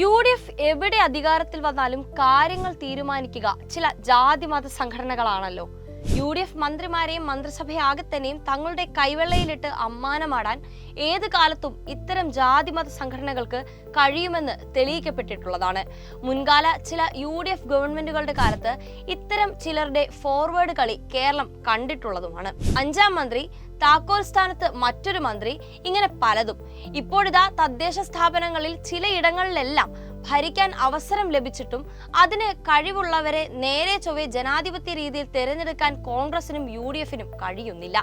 UDF എവിടെ അധികാരത്തിൽ വന്നാലും കാര്യങ്ങൾ തീരുമാനിക്കുക ചില ജാതിമത സംഘടനകളാണല്ലോ. UDF മന്ത്രിമാരെയും മന്ത്രിസഭയാകെ തന്നെയും തങ്ങളുടെ കൈവെള്ളയിലിട്ട് അമ്മാനമാടാൻ ഏത് കാലത്തും ഇത്തരം ജാതിമത സംഘടനകൾക്ക് കഴിയുമെന്ന് തെളിയിക്കപ്പെട്ടിട്ടുള്ളതാണ്. മുൻകാല ചില UDF ഗവൺമെന്റുകളുടെ കാലത്ത് ഇത്തരം ചിലരുടെ ഫോർവേഡ് കളി കേരളം കണ്ടിട്ടുള്ളതുമാണ്. 5ാം മന്ത്രി, താക്കോൽ സ്ഥാനത്ത് മറ്റൊരു മന്ത്രി, ഇങ്ങനെ പലതും. ഇപ്പോഴിതാ തദ്ദേശ സ്ഥാപനങ്ങളിൽ ചിലയിടങ്ങളിലെല്ലാം ഭരിക്കാൻ അവസരം ലഭിച്ചിട്ടും അതിന് കഴിവുള്ളവരെ നേരെ ചൊവ്വെ ജനാധിപത്യ രീതിയിൽ തിരഞ്ഞെടുക്കാൻ കോൺഗ്രസിനും UDFനും കഴിയുന്നില്ല.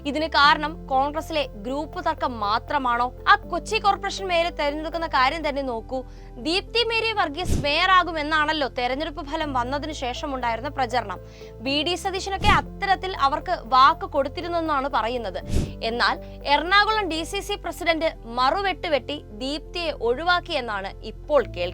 ഇതിന് കാരണം കോൺഗ്രസിലെ ഗ്രൂപ്പ് തർക്കം മാത്രമാണോ? ആ കൊച്ചി കോർപ്പറേഷൻ മേയറെ തെരഞ്ഞെടുക്കുന്ന കാര്യം തന്നെ നോക്കൂ. ദീപ്തി മേരി വർഗീസ് മേയറാകുമെന്നാണല്ലോ തെരഞ്ഞെടുപ്പ് ഫലം വന്നതിന് ശേഷം ഉണ്ടായിരുന്ന പ്രചരണം. BD സതീശനൊക്കെ അത്തരത്തിൽ അവർക്ക് വാക്ക് കൊടുത്തിരുന്നെന്നാണ് പറയുന്നത്. എന്നാൽ എറണാകുളം DCC പ്രസിഡന്റ് മറുവെട്ട് വെട്ടി ദീപ്തിയെ ഒഴിവാക്കിയെന്നാണ് ഇപ്പോൾ കേൾക്കുന്നത്.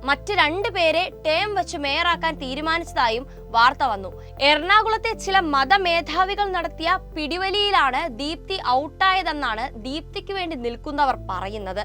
മറ്റ് 2 പേരെ ടേം വെച്ച് മേയറാക്കാൻ തീരുമാനിച്ചതായും വാർത്ത വന്നു. എറണാകുളത്തെ ചില മതമേധാവികൾ നടത്തിയ പിടിവലിയിലാണ് ദീപ്തി ഔട്ടായതെന്നാണ് ദീപ്തിക്ക് വേണ്ടി നിൽക്കുന്നവർ പറയുന്നത്.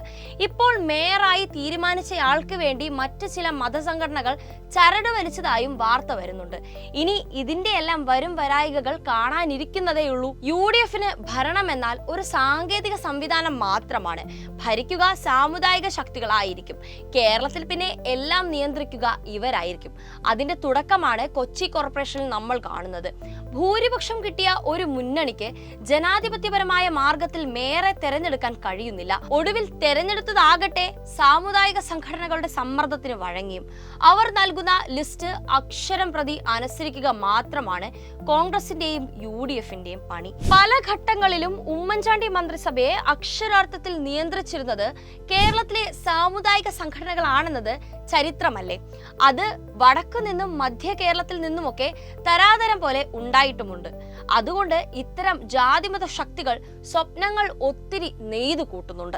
ഇപ്പോൾ മേയറായി തീരുമാനിച്ചയാൾക്ക് വേണ്ടി മറ്റ് ചില മതസംഘടനകൾ ചരട് വലിച്ചതായും വാർത്ത വരുന്നുണ്ട്. ഇനി ഇതിന്റെ എല്ലാം വരും വരായികകൾ കാണാനിരിക്കുന്നതേയുള്ളൂ. UDFന് ഭരണം എന്നാൽ ഒരു സാങ്കേതിക സംവിധാനം മാത്രമാണ്. ഭരിക്കുക സാമുദായിക ശക്തികളായിരിക്കും. കേരളത്തിൽ പിന്നെ എല്ലാം നിയന്ത്രിക്കുക ഇവരായിരിക്കും. അതിന്റെ തുടക്കമാണ് കൊച്ചി കോർപ്പറേഷനിൽ നമ്മൾ കാണുന്നത്. ഭൂരിപക്ഷം കിട്ടിയ ഒരു മുന്നണിക്ക് ജനാധിപത്യപരമായ മാർഗത്തിൽ മേയറെ തെരഞ്ഞെടുക്കാൻ കഴിയുന്നില്ല. ഒടുവിൽ തെരഞ്ഞെടുത്തതാകട്ടെ സാമുദായിക സംഘടനകളുടെ സമ്മർദ്ദത്തിന് വഴങ്ങിയും. അവർ നൽകുന്ന ലിസ്റ്റ് അക്ഷരം പ്രതി അനുസരിക്കുക മാത്രമാണ് കോൺഗ്രസിന്റെയും UDFന്റെയും പണി. പല ഘട്ടങ്ങളിലും ഉമ്മൻചാണ്ടി മന്ത്രിസഭയെ അക്ഷരാർത്ഥത്തിൽ നിയന്ത്രിച്ചിരുന്നത് കേരളത്തിലെ സാമുദായിക സംഘടനകളാണെന്നത് ചരിത്രമല്ലേ? അത് വടക്കു നിന്നും മധ്യ കേരളത്തിൽ നിന്നുമൊക്കെ തരാതരം പോലെ ഉണ്ടായിട്ടുമുണ്ട്. അതുകൊണ്ട് ഇത്തരം ജാതിമത ശക്തികൾ സ്വപ്നങ്ങൾ ഒത്തിരി നെയ്തു കൂട്ടുന്നുണ്ട്.